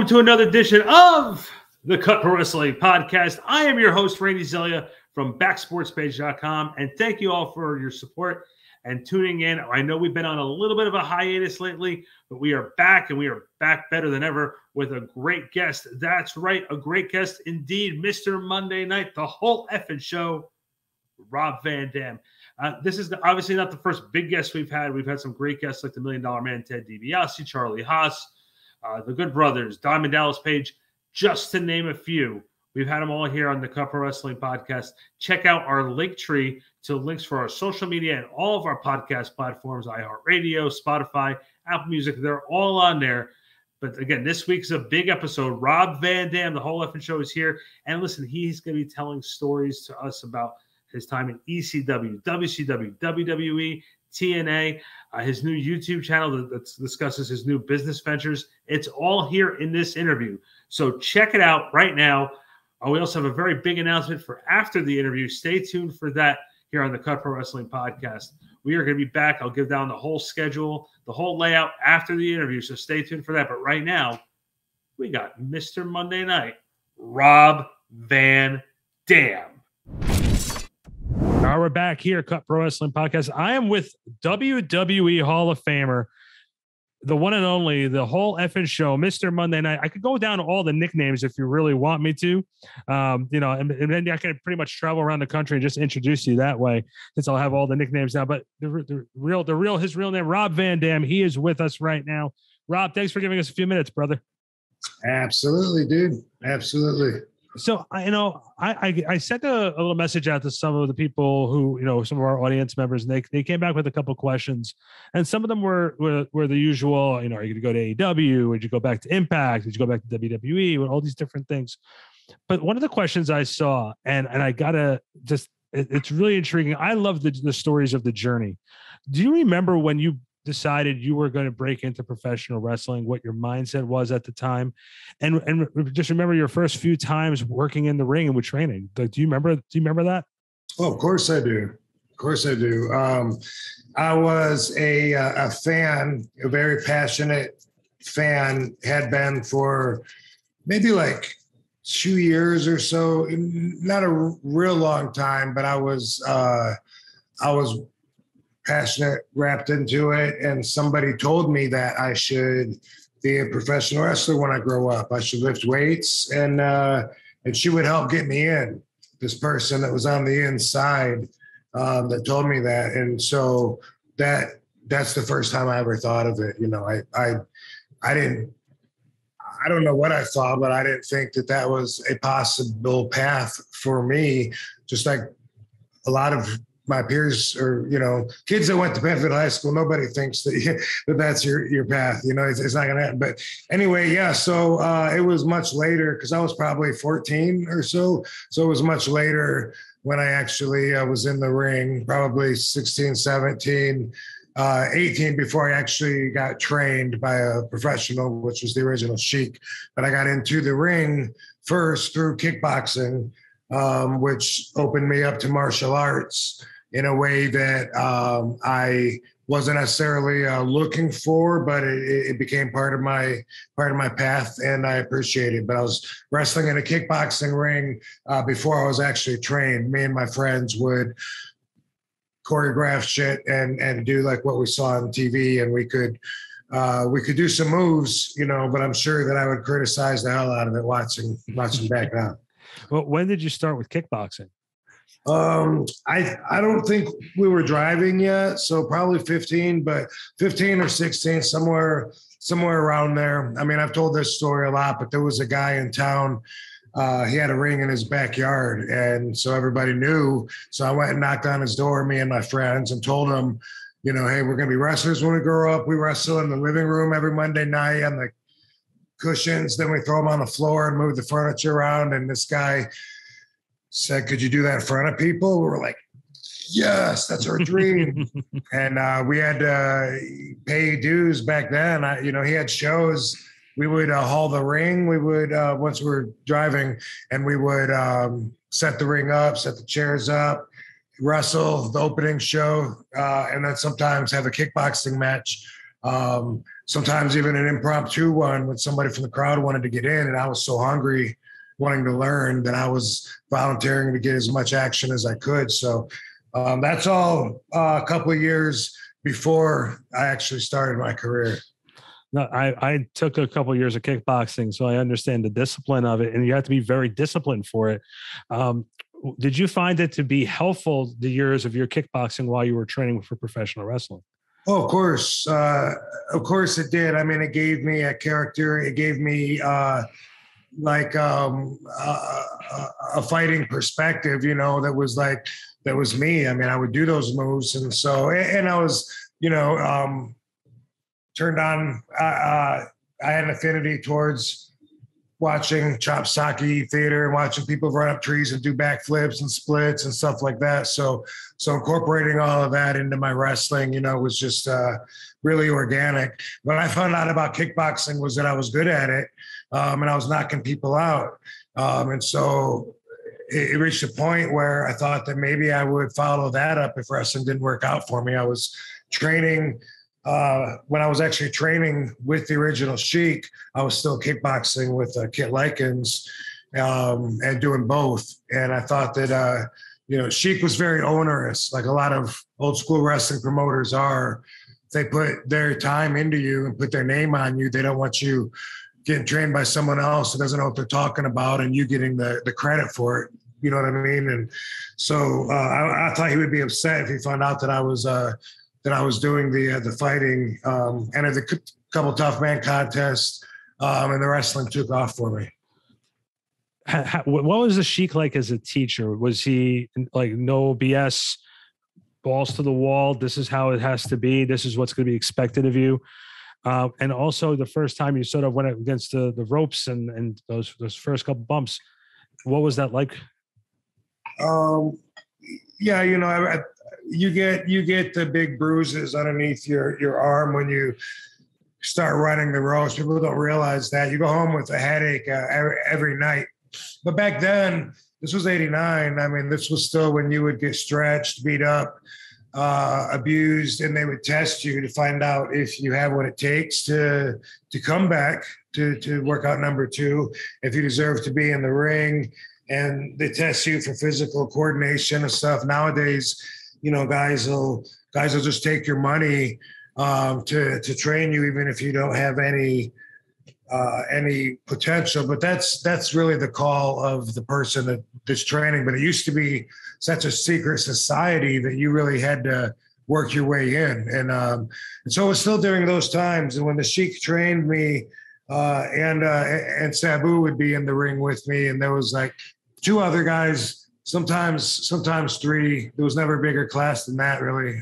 Welcome to another edition of the Cut Pro Wrestling Podcast. I am your host, Randy Zellea from backsportspage.com, and thank you all for your support and tuning in. I know we've been on a little bit of a hiatus lately, but we are back, and we are back better than ever with a great guest. That's right, a great guest indeed, Mr. Monday Night, the whole effing show, Rob Van Dam. This is obviously not the first big guest we've had. We've had some great guests like the $1 Million Man, Ted DiBiase, Charlie Haas, the Good Brothers, Diamond Dallas Page, just to name a few. We've had them all here on the Cut Pro Wrestling Podcast. Check out our link tree to links for our social media and all of our podcast platforms, iHeartRadio, Spotify, Apple Music. They're all on there. But again, this week's a big episode. Rob Van Dam, the whole effing show, is here. And listen, he's going to be telling stories to us about his time in ECW, WCW, WWE, TNA, his new YouTube channel that discusses his new business ventures. It's all here in this interview. So check it out right now. We also have a very big announcement for after the interview. Stay tuned for that here on the Cut Pro Wrestling Podcast. We are going to be back. I'll give down the whole schedule, the whole layout after the interview. So stay tuned for that. But right now, we got Mr. Monday Night, Rob Van Dam. Now we're back here, Cut Pro Wrestling Podcast. I am with WWE Hall of Famer, the one and only, the whole effing show, Mr. Monday Night. I could go down all the nicknames if you really want me to, and then I can pretty much travel around the country and just introduce you that way, since I'll have all the nicknames now. But his real name, Rob Van Dam. He is with us right now. Rob, thanks for giving us a few minutes, brother. Absolutely, dude. Absolutely. So, I sent a little message out to some of the people who, some of our audience members, and they came back with a couple of questions. And some of them were the usual, are you going to go to AEW? Would you go back to Impact? Would you go back to WWE? With all these different things. But one of the questions I saw, and I got to just, it's really intriguing. I love the stories of the journey. Do you remember when you decided you were going to break into professional wrestling, what your mindset was at the time, and just remember your first few times working in the ring and with training? Do you remember that? Oh, of course I do. Of course I do. I was a fan, a very passionate fan, had been for maybe like 2 years or so, not a real long time, but I was passionate, wrapped into it, and somebody told me that I should be a professional wrestler when I grow up. I should lift weights, and she would help get me in. This person that was on the inside that told me that, and so that's the first time I ever thought of it. I don't know what I thought, but I didn't think that was a possible path for me. Just like a lot of my peers, or kids that went to Penfield High School, nobody thinks that's your path. It's not gonna happen. But anyway, yeah. So it was much later, because I was probably 14 or so. So it was much later when I actually was in the ring, probably 16, 17, 18, before I actually got trained by a professional, which was the original Sheik. But I got into the ring first through kickboxing, which opened me up to martial arts in a way that I wasn't necessarily looking for, but it became part of my path, and I appreciate it. But I was wrestling in a kickboxing ring before I was actually trained. Me and my friends would choreograph shit and do like what we saw on TV, and we could do some moves, but I'm sure that I would criticize the hell out of it watching back now. Well, when did you start with kickboxing? I don't think we were driving yet, so probably 15, but 15 or 16, somewhere around there. I mean, I've told this story a lot, but there was a guy in town. He had a ring in his backyard, and so everybody knew. So I went and knocked on his door, me and my friends, and told him, hey, we're going to be wrestlers when we grow up. We wrestle in the living room every Monday night on the cushions. Then we throw them on the floor and move the furniture around. And this guy said, "Could you do that in front of people?" We were like, "Yes, that's our dream." And we had to pay dues back then. He had shows. We would haul the ring. We would, once we were driving, and we would set the ring up, set the chairs up, wrestle the opening show, and then sometimes have a kickboxing match Sometimes even an impromptu one when somebody from the crowd wanted to get in, and I was so hungry, wanting to learn, that I was volunteering to get as much action as I could. So that's all a couple of years before I actually started my career. No, I took a couple of years of kickboxing, so I understand the discipline of it, and you have to be very disciplined for it. Did you find it to be helpful, the years of your kickboxing, while you were training for professional wrestling? Oh, of course. Of course it did. I mean, it gave me a character. It gave me a fighting perspective, that was me. I mean, I would do those moves. And so, and I was, turned on. I had an affinity towards watching chop sake theater and watching people run up trees and do backflips and splits and stuff like that. So incorporating all of that into my wrestling, was just really organic. When I found out about kickboxing was that I was good at it, and I was knocking people out. And so it reached a point where I thought that maybe I would follow that up if wrestling didn't work out for me. I was training. When I was actually training with the original Sheik, I was still kickboxing with Kit Likens and doing both. And I thought that, Sheik was very onerous, like a lot of old school wrestling promoters are. They put their time into you and put their name on you. They don't want you getting trained by someone else who doesn't know what they're talking about and you getting the credit for it. You know what I mean? And so I thought he would be upset if he found out that I was doing the fighting, entered a couple tough man contests, and the wrestling took off for me. What was the Sheik like as a teacher? Was he like no BS, balls to the wall? This is how it has to be. This is what's going to be expected of you. And also the first time you sort of went against the ropes and those first couple bumps, what was that like? Yeah, you get the big bruises underneath your arm when you start running the ropes. People don't realize that. You go home with a headache every night. But back then, this was 89. I mean, this was still when you would get stretched, beat up, abused, and they would test you to find out if you have what it takes to come back to work out number two, if you deserve to be in the ring. And they test you for physical coordination and stuff. Nowadays, guys will just take your money to train you, even if you don't have any potential. But that's really the call of the person that's training. But it used to be such a secret society that you really had to work your way in. And so it was still during those times. And when the Sheik trained me, and Sabu would be in the ring with me, and there was like two other guys, sometimes three. There was never a bigger class than that, really.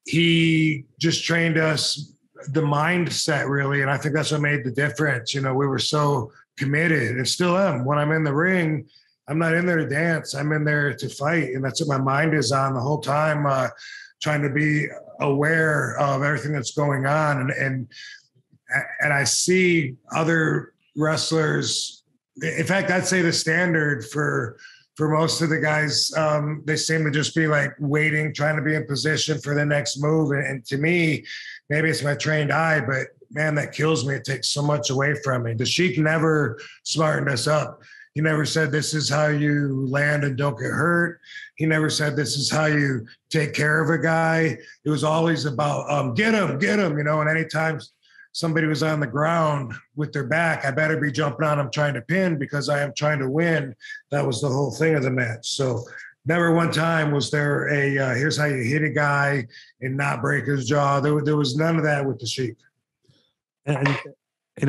He just trained us the mindset, really, and I think that's what made the difference. We were so committed, and still am. When I'm in the ring, I'm not in there to dance. I'm in there to fight, and that's what my mind is on the whole time, trying to be aware of everything that's going on. And I see other wrestlers. In fact, I'd say the standard for most of the guys, they seem to just be like waiting, trying to be in position for the next move. And to me, maybe it's my trained eye, but man, that kills me. It takes so much away from me. The Sheik never smartened us up. He never said, this is how you land and don't get hurt. He never said, this is how you take care of a guy. It was always about get him, and anytime somebody was on the ground with their back, I better be jumping on them trying to pin because I am trying to win. That was the whole thing of the match. So never one time was there a here's how you hit a guy and not break his jaw. There was none of that with the Sheik. And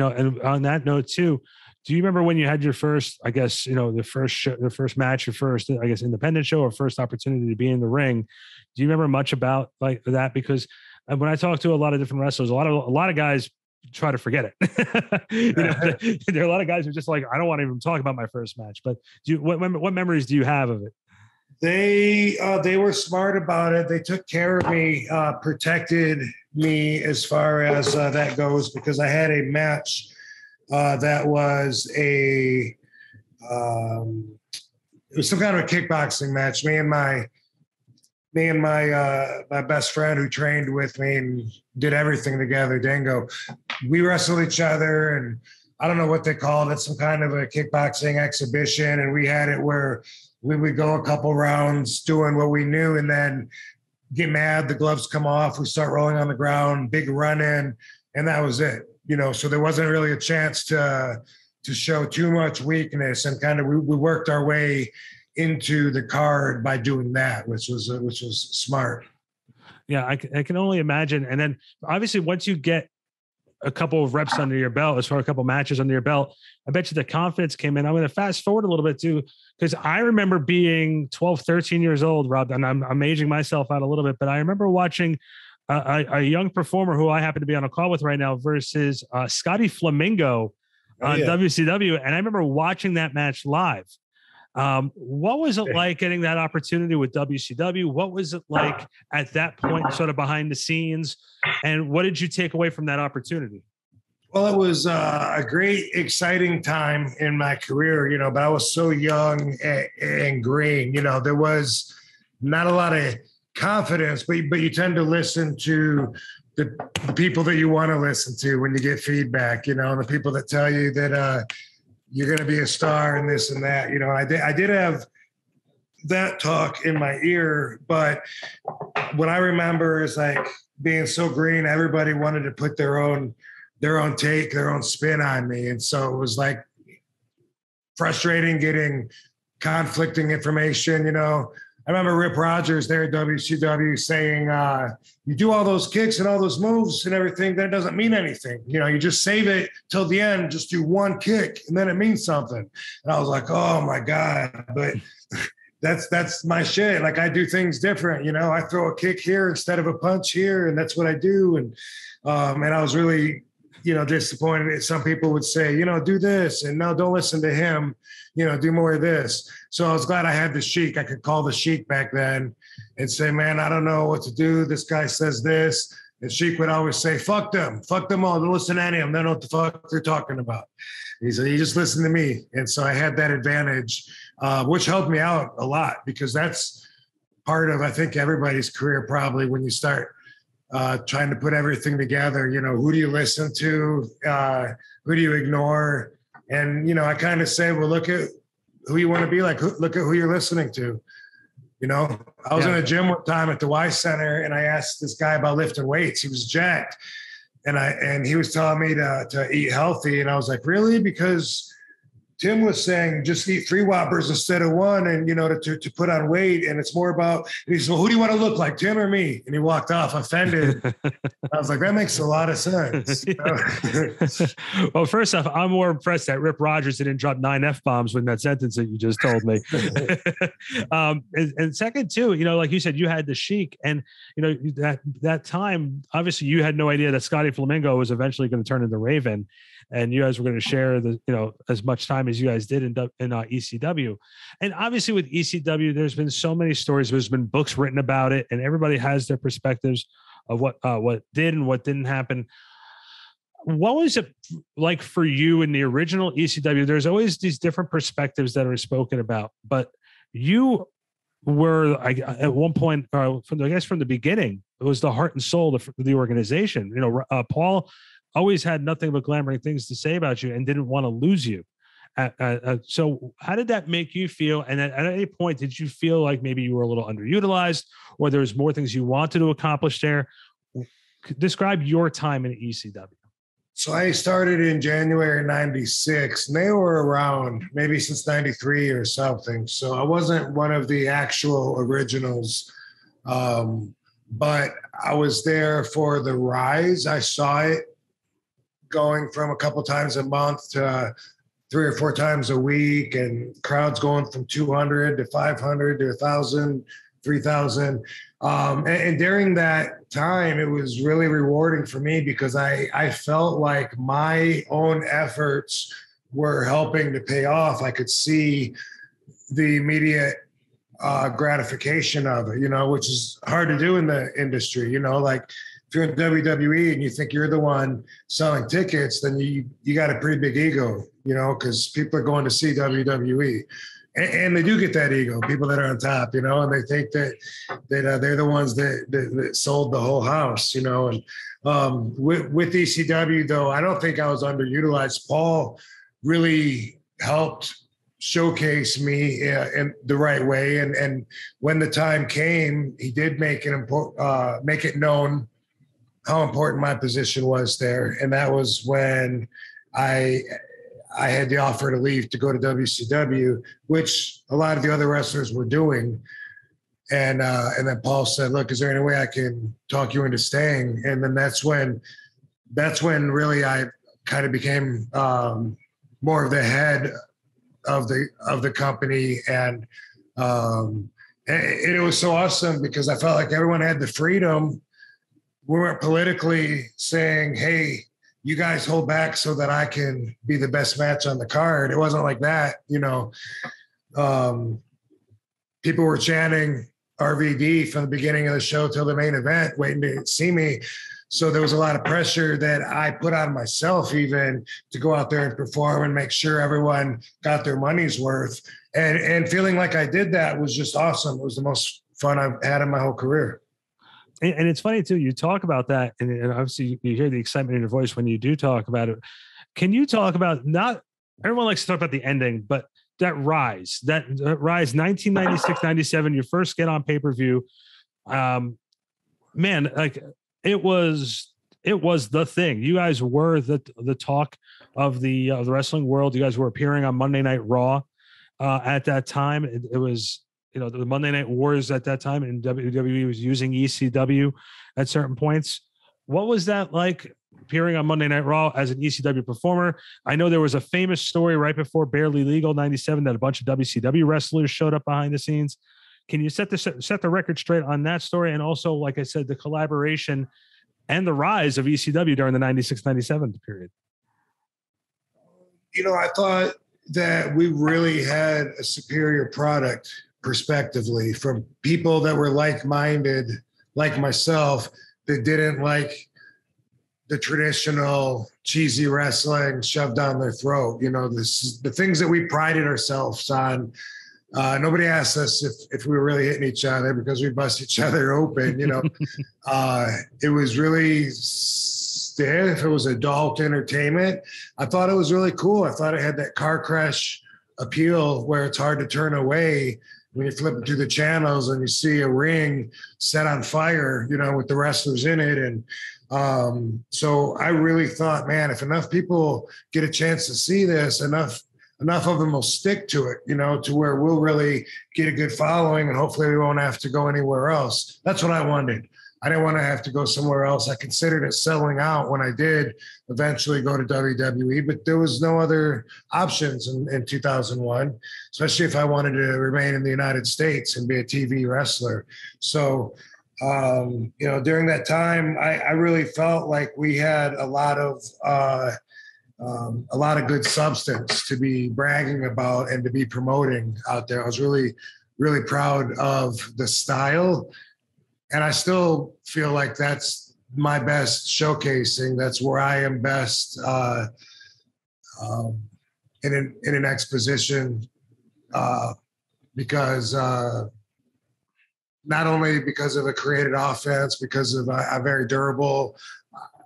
on that note too, do you remember when you had your first, I guess, the first match, your first, I guess, independent show or first opportunity to be in the ring? Do you remember much about like that? Because when I talk to a lot of different wrestlers, a lot of guys try to forget it. There are a lot of guys who are just like, I don't want to even talk about my first match. But what memories do you have of it? They were smart about it. They took care of me, protected me as far as that goes, because I had a match that was it was some kind of a kickboxing match. Me and my me and my best friend who trained with me and did everything together, Dango, we wrestled each other, and I don't know what they called it, some kind of a kickboxing exhibition. And we had it where we would go a couple rounds doing what we knew and then get mad, the gloves come off, we start rolling on the ground, big run in, and that was it. So there wasn't really a chance to show too much weakness, and kind of we worked our way into the card by doing that, which was smart. Yeah, I can only imagine. And then obviously once you get a couple of reps under your belt, as far as a couple of matches under your belt, I bet you the confidence came in. I'm going to fast forward a little bit too, because I remember being 12, 13 years old, Rob, and I'm aging myself out a little bit, but I remember watching a young performer who I happen to be on a call with right now versus Scotty Flamingo on WCW. And I remember watching that match live. What was it like getting that opportunity with WCW? What was it like at that point, sort of behind the scenes? And what did you take away from that opportunity? Well, it was a great, exciting time in my career, but I was so young and green. There was not a lot of confidence, but you tend to listen to the people that you want to listen to when you get feedback, the people that tell you that you're going to be a star and this and that. I did have that talk in my ear, but what I remember is like being so green, everybody wanted to put their own take, their own spin on me. And so it was like frustrating getting conflicting information. I remember Rip Rogers there at WCW saying, you do all those kicks and all those moves and everything, that doesn't mean anything. You just save it till the end, just do one kick and then it means something. And I was like, oh my God, but that's my shit. Like I do things different. I throw a kick here instead of a punch here, and that's what I do. And I was really, disappointed. Some people would say, do this, and no, don't listen to him, do more of this. So I was glad I had the Sheik. I could call the Sheik back then and say, man, I don't know what to do. This guy says this. And Sheik would always say, fuck them all. Don't listen to any of them. They don't know what the fuck they're talking about. He said, you just listen to me. And so I had that advantage, which helped me out a lot, because that's part of, I think, everybody's career probably, when you start trying to put everything together. Who do you listen to? Who do you ignore? And, I kind of say, well, look at who you want to be like. Look at who you're listening to. I was in a gym one time at the Y Center, and I asked this guy about lifting weights. He was jacked. And he was telling me to eat healthy. And I was like, really? Because Tim was saying just eat 3 Whoppers instead of 1, and to put on weight. And it's more about, and he said, well, who do you want to look like, Tim or me? And he walked off offended. I was like, that makes a lot of sense. Well, first off, I'm more impressed that Rip Rogers didn't drop 9 F-bombs with that sentence that you just told me. And second too, like you said, you had the Sheik, and that time, obviously you had no idea that Scotty Flamingo was eventually going to turn into Raven, and you guys were going to share as much time as you guys did in ECW. And obviously with ECW, there's been so many stories. There's been books written about it, and everybody has their perspectives of what did and what didn't happen. What was it like for you in the original ECW? There's always these different perspectives that are spoken about, but you were at one point, from the beginning, it was the heart and soul of the organization. Paul always had nothing but glamoring things to say about you and didn't want to lose you. So how did that make you feel? And at any point, did you feel like maybe you were a little underutilized, or there was more things you wanted to accomplish there? Describe your time in ECW. So I started in January 96, and they were around maybe since 93 or something. So I wasn't one of the actual originals, but I was there for the rise. I saw it going from a couple times a month to 3 or 4 times a week, and crowds going from 200 to 500 to 1,000, 3,000. And during that time, it was really rewarding for me, because I felt like my own efforts were helping to pay off. I could see the immediate gratification of it, which is hard to do in the industry. Like if you're in WWE and you think you're the one selling tickets, then you got a pretty big ego, because people are going to see WWE. and they do get that ego, people that are on top, and they think that they're the ones that sold the whole house, and with ECW, though, I don't think I was underutilized. Paul really helped showcase me in the right way, and when the time came, he did make it known how important my position was there, and that was when I had the offer to leave to go to WCW, which a lot of the other wrestlers were doing. And then Paul said, "Look, is there any way I can talk you into staying?" And then that's when really I kind of became more of the head of the company, and it was so awesome because I felt like everyone had the freedom. We weren't politically saying, "Hey, you guys hold back so that I can be the best match on the card." It wasn't like that, People were chanting RVD from the beginning of the show till the main event, waiting to see me. So there was a lot of pressure that I put on myself even to go out there and perform and make sure everyone got their money's worth. And feeling like I did that was just awesome. It was the most fun I've had in my whole career. And it's funny too, you talk about that, and obviously you hear the excitement in your voice when you do talk about it. Can you talk about, not everyone likes to talk about the ending, but that rise 1996, 97, your first get on pay-per-view, man, like it was the thing. You guys were the talk of the wrestling world. You guys were appearing on Monday Night Raw at that time. It was, the Monday Night Wars at that time, and WWE was using ECW at certain points. What was that like, appearing on Monday Night Raw as an ECW performer? I know there was a famous story right before Barely Legal 97 that a bunch of WCW wrestlers showed up behind the scenes. Can you set the record straight on that story? And also, like I said, the collaboration and the rise of ECW during the 96-97 period. I thought that we really had a superior product prospectively from people that were like-minded, like myself, that didn't like the traditional cheesy wrestling shoved down their throat. The things that we prided ourselves on. Nobody asked us if we were really hitting each other because we bust each other open. It was really stiff. It was adult entertainment. I thought it was really cool. I thought it had that car crash appeal where it's hard to turn away when you're flipping through the channels and you see a ring set on fire, with the wrestlers in it. And so I really thought, man, if enough people get a chance to see this, enough of them will stick to it, to where we'll really get a good following, and hopefully we won't have to go anywhere else. That's what I wanted. I didn't want to have to go somewhere else. I considered it selling out when I did eventually go to WWE, but there was no other options in 2001, especially if I wanted to remain in the United States and be a TV wrestler. So, during that time, I really felt like we had a lot of good substance to be bragging about and to be promoting out there. I was really, really proud of the style. And I still feel like that's my best showcasing. That's where I am best in an exposition because not only because of a created offense, because of I'm very durable.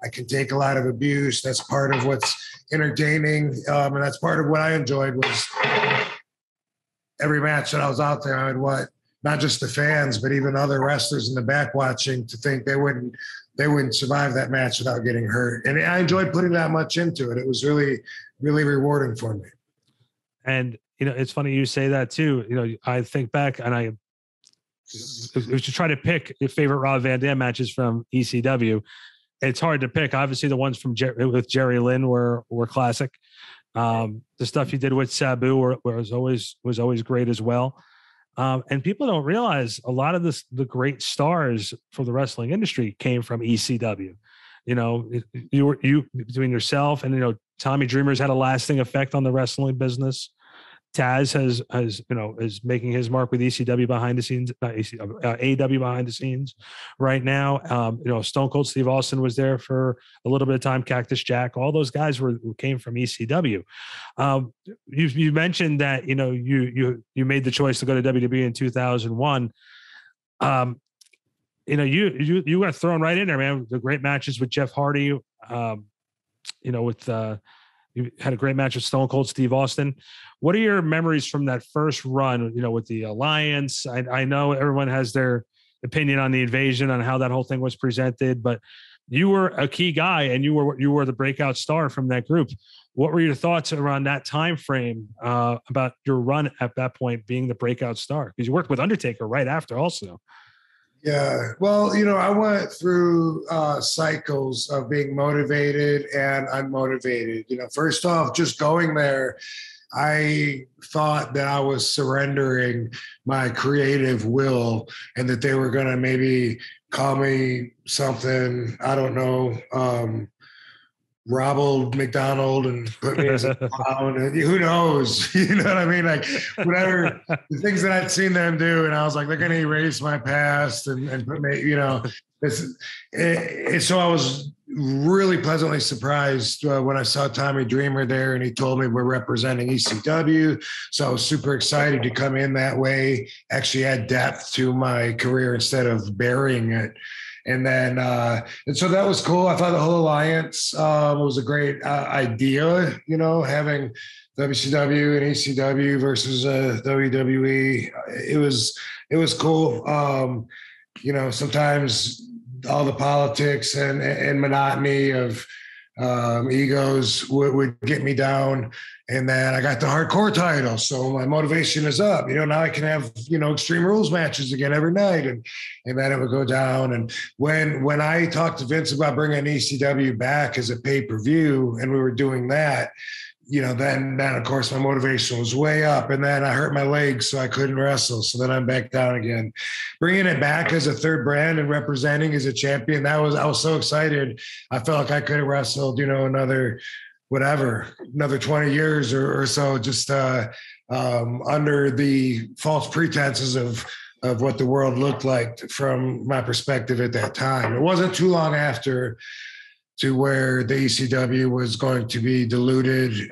I can take a lot of abuse. That's part of what's entertaining. And that's part of what I enjoyed was every match that I was out there, I would want not just the fans, but even other wrestlers in the back watching to think they wouldn't survive that match without getting hurt. And I enjoyed putting that much into it. It was really, really rewarding for me. And, it's funny you say that too. I think back and I was to try to pick your favorite Rob Van Dam matches from ECW. It's hard to pick. Obviously the ones with Jerry Lynn were classic. The stuff he did with Sabu was always great as well. And people don't realize a lot of the great stars for the wrestling industry came from ECW. You between yourself and, Tommy Dreamer's had a lasting effect on the wrestling business. Taz is making his mark with ECW behind the scenes, AEW behind the scenes right now. Stone Cold Steve Austin was there for a little bit of time. Cactus Jack, all those guys came from ECW. You mentioned that you made the choice to go to WWE in 2001. You got thrown right in there, man. The great matches with Jeff Hardy. You had a great match with Stone Cold Steve Austin. What are your memories from that first run, with the Alliance? I know everyone has their opinion on the Invasion, on how that whole thing was presented, but you were a key guy and you were the breakout star from that group. What were your thoughts around that time frame about your run at that point being the breakout star? Because you worked with Undertaker right after also. Yeah. Well, I went through cycles of being motivated and unmotivated. First off, just going there, I thought that I was surrendering my creative will and that they were going to maybe call me something, I don't know, Ronald McDonald, and put me as a clown. And who knows? You know what I mean? Like whatever the things that I'd seen them do, and I was like, they're going to erase my past and put me, so I was really pleasantly surprised when I saw Tommy Dreamer there, and he told me we're representing ECW. So I was super excited to come in that way, actually add depth to my career instead of burying it. And then, and so that was cool. I thought the whole alliance was a great idea, having WCW and ECW versus WWE. It was cool. Sometimes all the politics and monotony of egos would get me down. And then I got the hardcore title. So my motivation is up. Now I can have, Extreme Rules matches again every night. And then it would go down. And when I talked to Vince about bringing ECW back as a pay-per-view, and we were doing that, then of course my motivation was way up. And then I hurt my legs, so I couldn't wrestle. So then I'm back down again. Bringing it back as a third brand and representing as a champion, I was so excited. I felt like I could have wrestled, another 20 years or so, just under the false pretenses of what the world looked like from my perspective at that time. It wasn't too long after to where the ECW was going to be diluted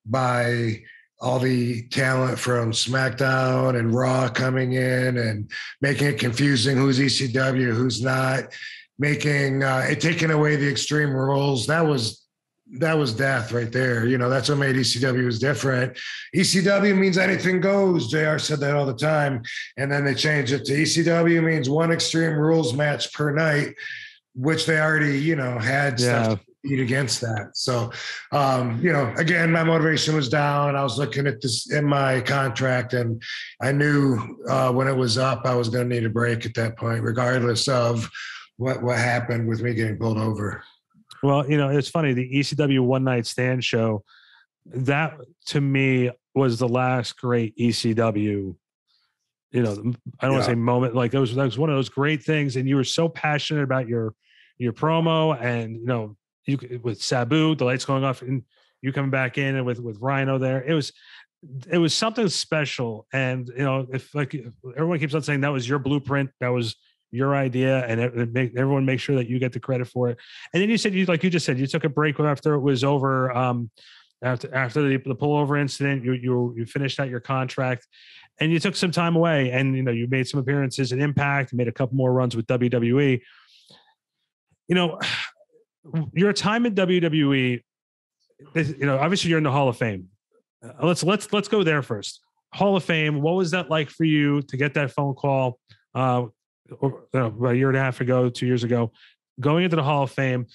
by all the talent from SmackDown and Raw coming in and making it confusing who's ECW, who's not, making it taking away the Extreme Rules. That was death right there. That's what made ECW was different. ECW means anything goes. JR said that all the time. And then they changed it to ECW means one Extreme Rules match per night, which they already, had stuff to beat against that. So, again, my motivation was down, and I was looking at this in my contract, and I knew when it was up, I was going to need a break at that point, regardless of what happened with me getting pulled over. Well, it's funny. The ECW One Night Stand show, that to me was the last great ECW. I don't want to say moment. Like that was one of those great things, and you were so passionate about your promo, and you with Sabu, the lights going off, and you coming back in, and with Rhino there, it was something special. And if everyone keeps on saying that was your blueprint, that was your idea, and everyone make sure that you get the credit for it. And then you said, like you just said, you took a break after it was over. After the pullover incident, you finished out your contract, and you took some time away, and you made some appearances at Impact, made a couple more runs with WWE. Your time in WWE, obviously you're in the Hall of Fame. Let's go there first. Hall of Fame. What was that like for you to get that phone call? A year and a half ago, 2 years ago, going into the Hall of Fame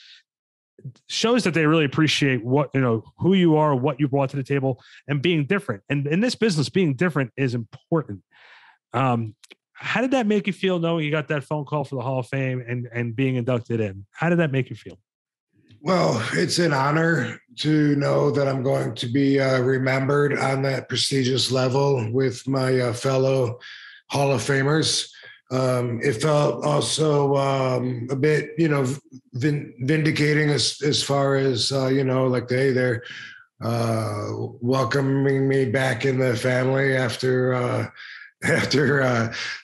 shows that they really appreciate who you are, what you brought to the table, and being different. And in this business, being different is important. How did that make you feel knowing you got that phone call for the Hall of Fame and being inducted in? How did that make you feel? Well, it's an honor to know that I'm going to be remembered on that prestigious level with my fellow Hall of Famers. It felt also a bit, vindicating as far as, like they're welcoming me back in the family after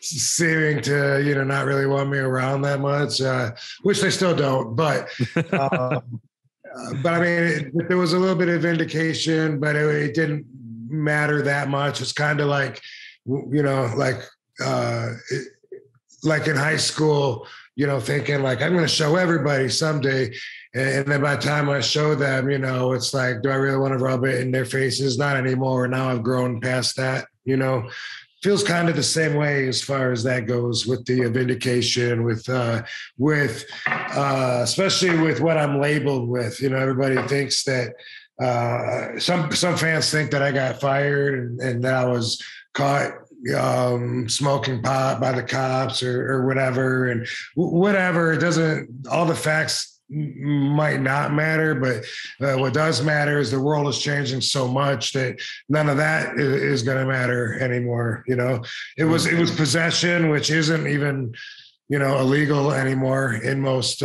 seeming to, not really want me around that much, which they still don't. But I mean, there was a little bit of vindication, but it didn't matter that much. It's kind of like, like in high school, thinking like, I'm going to show everybody someday. And then by the time I show them, it's like, do I really want to rub it in their faces? Not anymore. Now I've grown past that, feels kind of the same way as far as that goes with the vindication, with especially with what I'm labeled with. Everybody thinks that some fans think that I got fired and that I was caught smoking pot by the cops or whatever, and whatever. It doesn't, all the facts might not matter, but what does matter is the world is changing so much that none of that is going to matter anymore. It was possession, which isn't even illegal anymore in most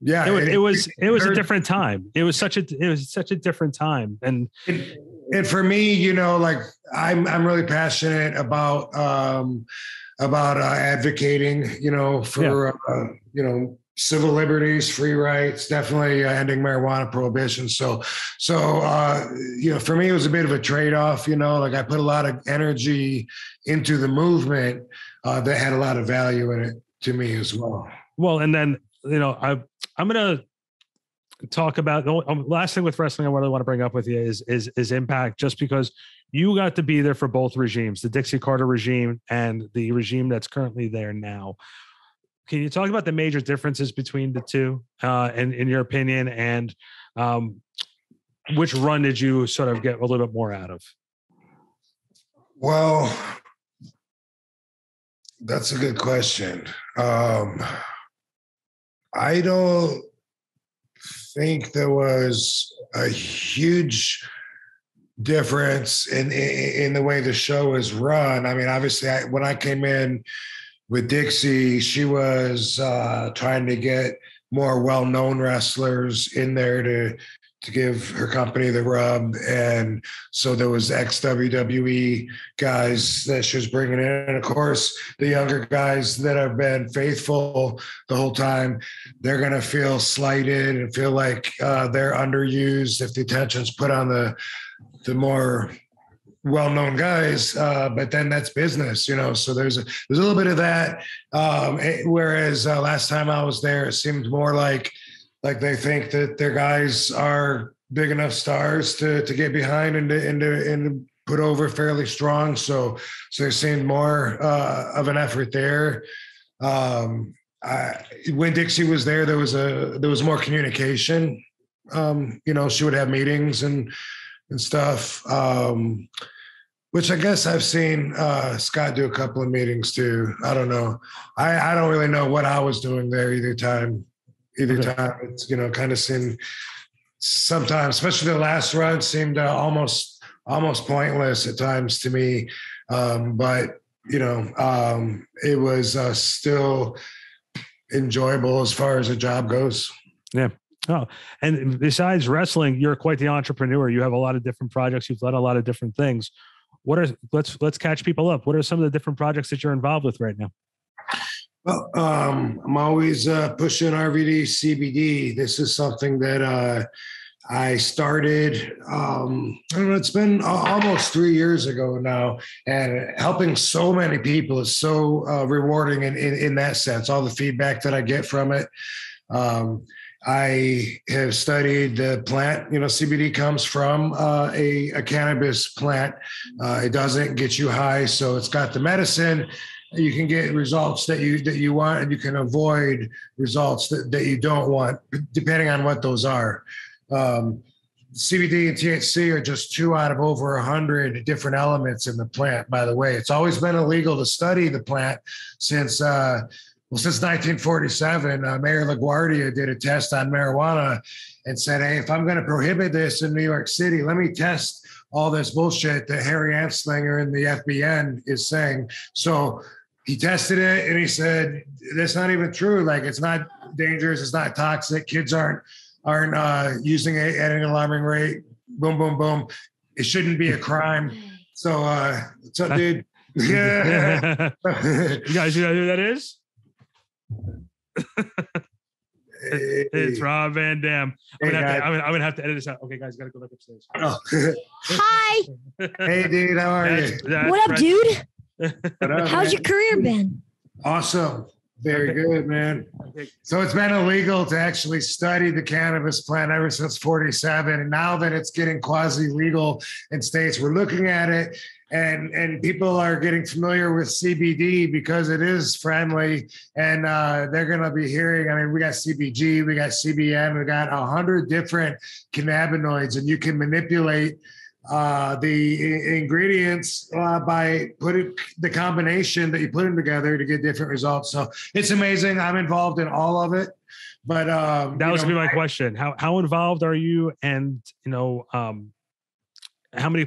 yeah, it was a different time. It was such a different time. And for me, like I'm really passionate about advocating, for civil liberties, free rights, definitely ending marijuana prohibition. So for me, it was a bit of a trade-off, like I put a lot of energy into the movement that had a lot of value in it to me as well. Well, and then, I'm going to talk about the last thing with wrestling I really want to bring up with you is Impact, just because you got to be there for both regimes, the Dixie Carter regime and the regime that's currently there now. Can you talk about the major differences between the two, in your opinion, and which run did you sort of get a little bit more out of? Well, that's a good question. I don't think there was a huge difference in the way the show is run. I mean, obviously, when I came in with Dixie, she was trying to get more well-known wrestlers in there to give her company the rub. And so there was ex-WWE guys that she was bringing in. And of course, the younger guys that have been faithful the whole time, they're going to feel slighted and feel like they're underused if the attention's put on the more well-known guys, but then that's business, so there's a little bit of that. Whereas last time I was there, it seemed more like they think that their guys are big enough stars to get behind and to put over fairly strong. So there seemed more of an effort there. When Dixie was there, there was more communication. She would have meetings and stuff, which I guess I've seen Scott do a couple of meetings too. I don't know. I don't really know what I was doing there either time. It's, kind of seemed sometimes, especially the last run, seemed almost pointless at times to me. But it was still enjoyable as far as a job goes. Yeah. Oh, and besides wrestling, you're quite the entrepreneur. You have a lot of different projects. You've done a lot of different things. Let's catch people up. What are some of the different projects that you're involved with right now? Well, I'm always pushing RVD CBD. This is something that I started, I don't know, it's been almost 3 years ago now, and helping so many people is so rewarding in that sense. All the feedback that I get from it. I have studied the plant. CBD comes from a cannabis plant. It doesn't get you high, so it's got the medicine. You can get results that you want, and you can avoid results that you don't want, depending on what those are. CBD and THC are just 2 out of over 100 different elements in the plant, by the way. It's always been illegal to study the plant since 1947. Mayor LaGuardia did a test on marijuana and said, hey, if I'm going to prohibit this in New York City, let me test all this bullshit that Harry Anslinger and the FBN is saying. So he tested it and he said, that's not even true. Like, it's not dangerous. It's not toxic. Kids aren't aren't using it at an alarming rate. Boom, boom, boom. It shouldn't be a crime. So, what's up, dude? Yeah. You guys know who that is? It's Rob Van Dam. I'm gonna have to edit this out. Okay, guys, gotta go back upstairs. Oh. Hi. Hey, dude, how are you? What up, dude? What up, How's man? your career been? Awesome. Very good, man. So it's been illegal to actually study the cannabis plant ever since 47. And now that it's getting quasi-legal in states, we're looking at it and people are getting familiar with CBD because it is friendly and they're going to be hearing, I mean, we got CBG, we got CBN, we got 100 different cannabinoids, and you can manipulate the ingredients by putting the combination that you put them together to get different results. So it's amazing. I'm involved in all of it, but that was gonna be my question. How involved are you? And how many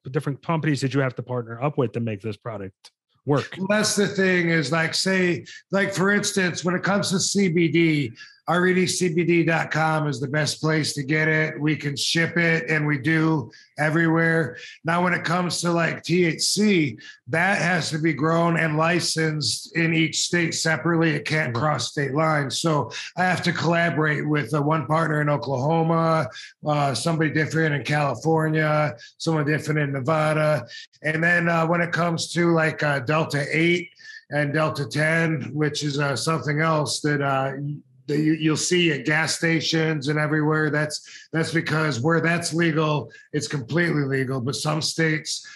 different companies did you have to partner up with to make this product work? That's the thing is like, say, like for instance, when it comes to CBD, RVDcbd.com is the best place to get it. We can ship it and we do everywhere. Now, when it comes to like THC, that has to be grown and licensed in each state separately. It can't cross state lines. So I have to collaborate with one partner in Oklahoma, somebody different in California, someone different in Nevada. And then when it comes to like Delta 8 and Delta 10, which is something else that you'll see at gas stations and everywhere. That's because where that's legal, it's completely legal. But some states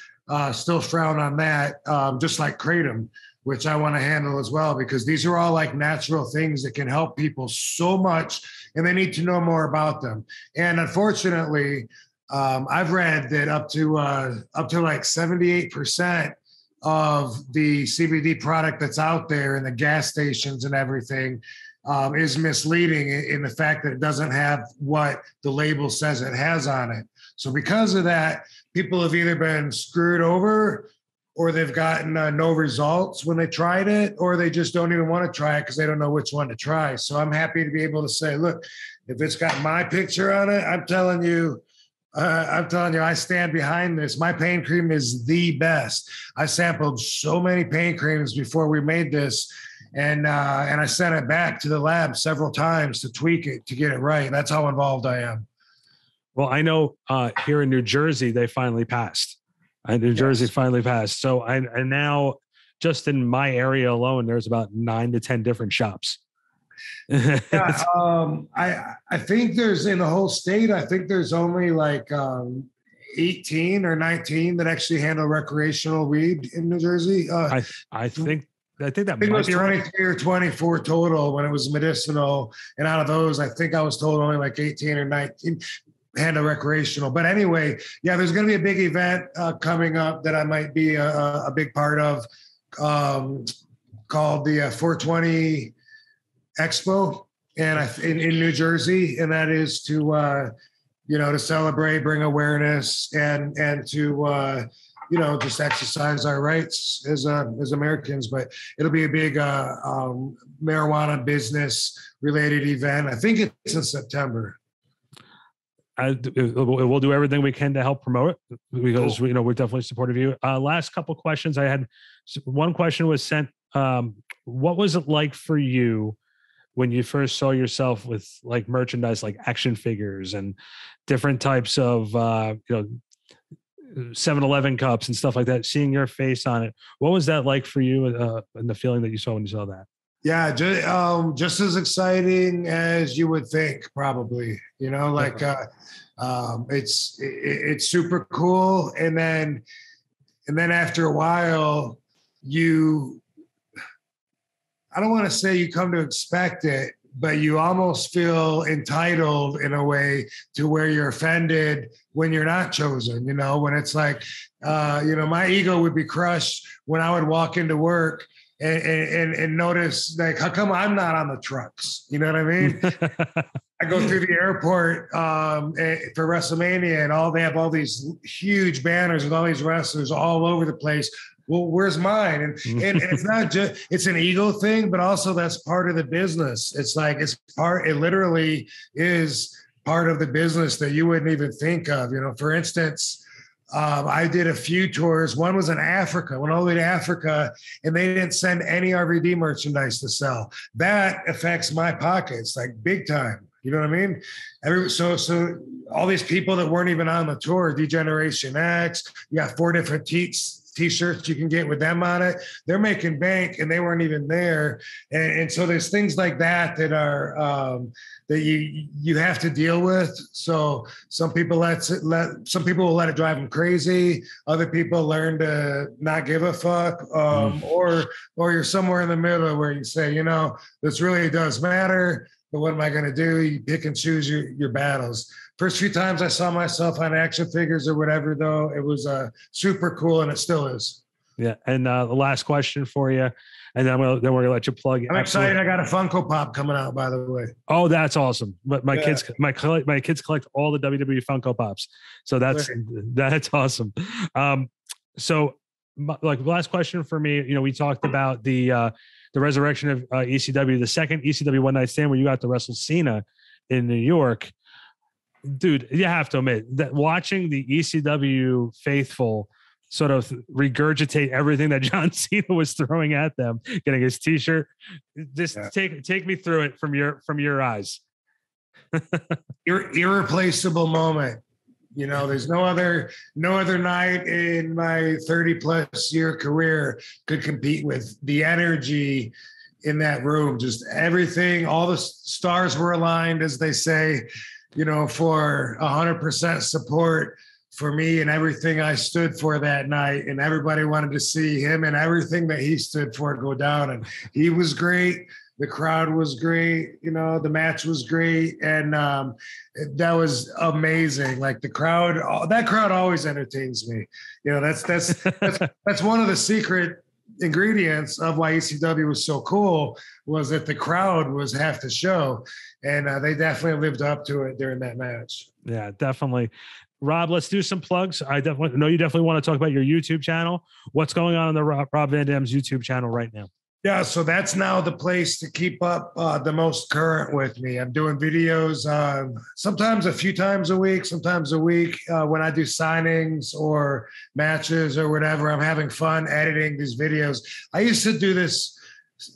still frown on that, just like kratom, which I want to handle as well, because these are all like natural things that can help people so much, and they need to know more about them. And unfortunately, I've read that up to like 78% of the CBD product that's out there in the gas stations and everything is misleading in the fact that it doesn't have what the label says it has on it. So because of that, people have either been screwed over or they've gotten no results when they tried it, or they just don't even want to try it because they don't know which one to try. So I'm happy to be able to say, look, if it's got my picture on it, I'm telling you, I stand behind this. My pain cream is the best. I sampled so many pain creams before we made this. And I sent it back to the lab several times to tweak it, to get it right. That's how involved I am. Well, I know here in New Jersey, they finally passed. Jersey finally passed. So and now just in my area alone, there's about 9 to 10 different shops. Yeah, I think there's in the whole state, I think there's only like 18 or 19 that actually handle recreational weed in New Jersey. I think that it was might be 23 or 24 total when it was medicinal. And out of those, I think I was told only like 18 or 19 handle recreational. But anyway, yeah, there's going to be a big event coming up that I might be a big part of called the 420 Expo in New Jersey. And that is to, to celebrate, bring awareness and to, just exercise our rights as Americans. But it'll be a big marijuana business related event. I think it's in September. We'll do everything we can to help promote it because we're definitely supportive of you. Last couple questions. I had one question was sent. What was it like for you when you first saw yourself with like merchandise, like action figures and different types of 7-Eleven cups and stuff like that, seeing your face on it? What was that like for you and the feeling that you saw when you saw that? Yeah, just as exciting as you would think, probably. It's super cool, and then after a while, I don't want to say you come to expect it, but you almost feel entitled in a way to where you're offended when you're not chosen. When it's like, my ego would be crushed when I would walk into work and notice, like, how come I'm not on the trucks? You know what I mean? I go through the airport for WrestleMania, and they have all these huge banners with all these wrestlers all over the place. Well, where's mine? And it's not just, it's an ego thing, but also that's part of the business. It's like, it literally is part of the business that you wouldn't even think of. For instance, I did a few tours. One was in Africa, went all the way to Africa, and they didn't send any RVD merchandise to sell. That affects my pockets like big time. You know what I mean? So all these people that weren't even on the tour, D-Generation X, you got 4 different T-shirts you can get with them on it. They're making bank, and they weren't even there. And so there's things like that are that you have to deal with. So some people some people will let it drive them crazy. Other people learn to not give a fuck. Or you're somewhere in the middle where you say, this really does matter. But what am I going to do? You pick and choose your battles. First few times I saw myself on action figures or whatever, though, it was super cool, and it still is. Yeah. And the last question for you, and then we're going to let you plug it. I'm excited. I got a Funko Pop coming out, by the way. Oh, that's awesome. But my kids collect all the WWE Funko Pops. So that's awesome. So last question for me, we talked about the resurrection of ECW, the second ECW One Night Stand where you got to wrestle Cena in New York. Dude, you have to admit that watching the ECW faithful sort of regurgitate everything that John Cena was throwing at them, getting his T-shirt, just take me through it from your eyes. Irreplaceable moment. There's no other night in my 30+ year career could compete with the energy in that room. Just everything, all the stars were aligned, as they say, for 100% support for me and everything I stood for that night. And everybody wanted to see him and everything that he stood for go down. And he was great. The crowd was great. The match was great. And that was amazing. Like that crowd always entertains me. That's one of the secret ingredients of why ECW was so cool, was that the crowd was half the show. And they definitely lived up to it during that match. Yeah, definitely. Rob, let's do some plugs. I definitely know you definitely want to talk about your YouTube channel. What's going on the Rob Van Dam's YouTube channel right now? Yeah, so that's now the place to keep up the most current with me. I'm doing videos sometimes a few times a week, sometimes a week when I do signings or matches or whatever. I'm having fun editing these videos. I used to do this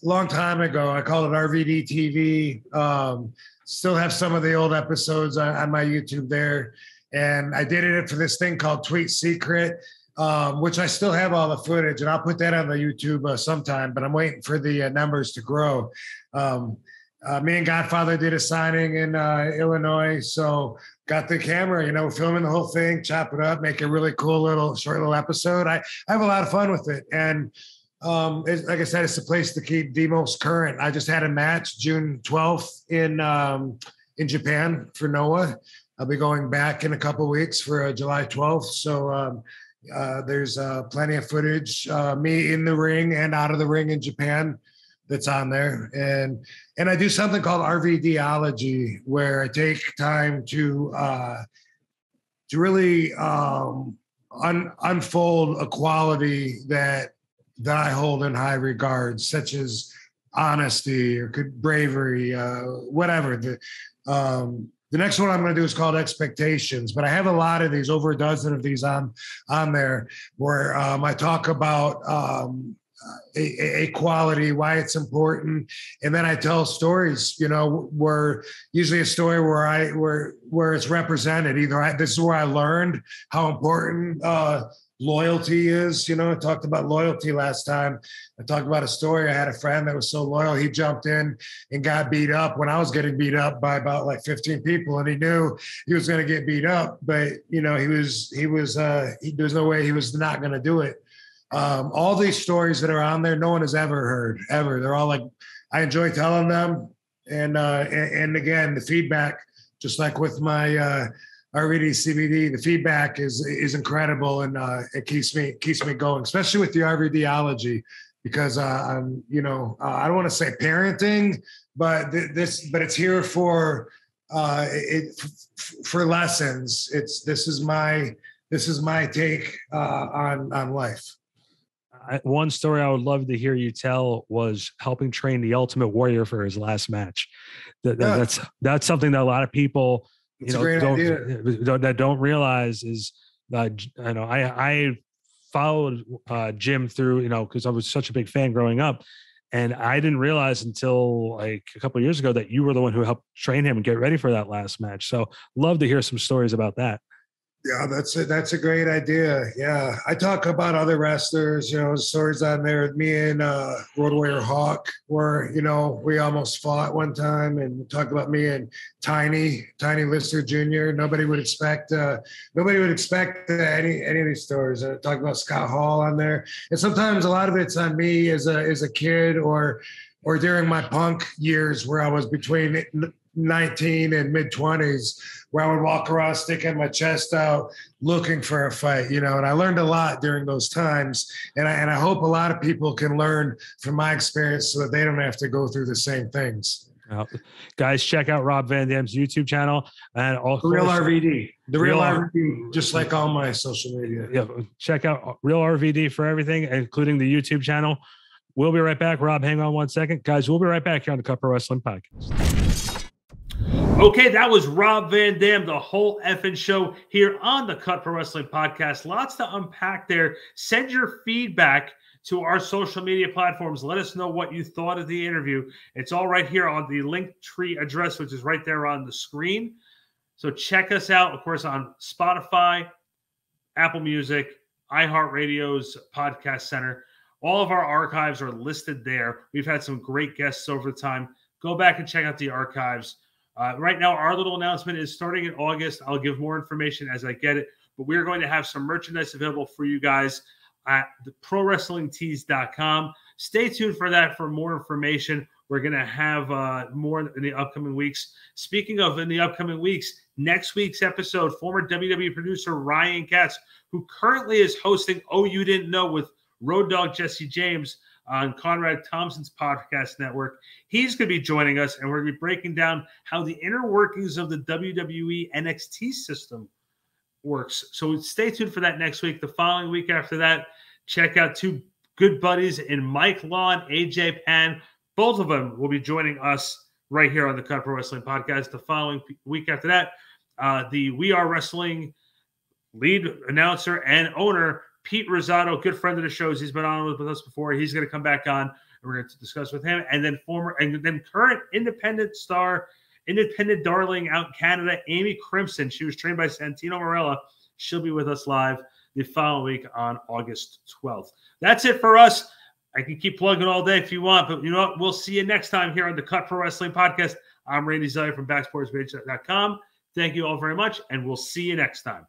a long time ago. I call it RVDtv. Still have some of the old episodes on my YouTube there. And I did it for this thing called Tweet Secret, which I still have all the footage, and I'll put that on the YouTube sometime, but I'm waiting for the numbers to grow. Me and Godfather did a signing in Illinois, so got the camera, filming the whole thing, chop it up, make a really cool short little episode. I have a lot of fun with it. And like I said, it's a place to keep the most current. I just had a match June 12th in Japan for Noah. I'll be going back in a couple of weeks for July 12th. So there's plenty of footage, me in the ring and out of the ring in Japan, that's on there. And I do something called RVDology, where I take time to really unfold a quality that I hold in high regard, such as honesty or bravery, whatever. The next one I'm going to do is called Expectations, but I have a lot of these, over a dozen of these on there, where I talk about a quality, why it's important, and then I tell stories. Where usually a story where it's represented. This is where I learned how important loyalty is. I talked about loyalty last time. I talked about a story. I had a friend that was so loyal. He jumped in and got beat up when I was getting beat up by about like 15 people, and he knew he was going to get beat up, but there's no way he was not going to do it. All these stories that are on there, no one has ever heard, ever. They're all like, I enjoy telling them. And again, the feedback, just like with my RVD CBD, the feedback is incredible, and it keeps me going, especially with the RVDology, because I'm I don't want to say parenting, but it's here for for lessons. This is my take on life. One story I would love to hear you tell was helping train the Ultimate Warrior for his last match. That's something that a lot of people It's a great idea. That don't realize is, I know I followed Jim through, because I was such a big fan growing up, and I didn't realize until like a couple of years ago that you were the one who helped train him and get ready for that last match. So love to hear some stories about that. Yeah, that's a great idea. Yeah, I talk about other wrestlers, stories on there with me and Road Warrior Hawk, where we almost fought one time, and talk about me and Tiny Lister Jr. Nobody would expect any of these stories. I talk about Scott Hall on there, and sometimes a lot of it's on me as a kid or during my punk years where I was between 19 and mid-20s, where I would walk around sticking my chest out looking for a fight, and I learned a lot during those times, and I hope a lot of people can learn from my experience so that they don't have to go through the same things. Guys, check out Rob Van Dam's YouTube channel and also The Real RVD, just like all my social media. Yeah, check out Real RVD for everything, including the YouTube channel. We'll be right back. Rob, hang on one second. Guys, we'll be right back here on the Cut Pro Wrestling Podcast. Okay, that was Rob Van Dam, the whole effing show here on the Cut Pro Wrestling Podcast. Lots to unpack there. Send your feedback to our social media platforms. Let us know what you thought of the interview. It's all right here on the Linktree address, which is right there on the screen. So check us out, of course, on Spotify, Apple Music, iHeartRadio's Podcast Center. All of our archives are listed there. We've had some great guests over the time. Go back and check out the archives. Right now, our little announcement is starting in August. I'll give more information as I get it, but we're going to have some merchandise available for you guys at the ProWrestlingTees.com. Stay tuned for that for more information. We're going to have more in the upcoming weeks. Speaking of in the upcoming weeks, next week's episode, former WWE producer Ryan Katz, who currently is hosting Oh You Didn't Know with Road Dogg Jesse James on Conrad Thompson's podcast network. He's going to be joining us, and we're going to be breaking down how the inner workings of the WWE NXT system works. So stay tuned for that next week. The following week after that, check out two good buddies in Mike Law and AJ Pan. Both of them will be joining us right here on the Cut Pro Wrestling Podcast. The following week after that, the We Are Wrestling lead announcer and owner, Pete Rosado, good friend of the shows. He's been on with us before. He's going to come back on, and we're going to discuss with him. And then current independent darling out in Canada, Amy Crimson. She was trained by Santino Marella. She'll be with us live the following week on August 12th. That's it for us. I can keep plugging all day if you want, but you know what? We'll see you next time here on the Cut Pro Wrestling Podcast. I'm Randy Zellea from BacksportsPage.com. Thank you all very much, and we'll see you next time.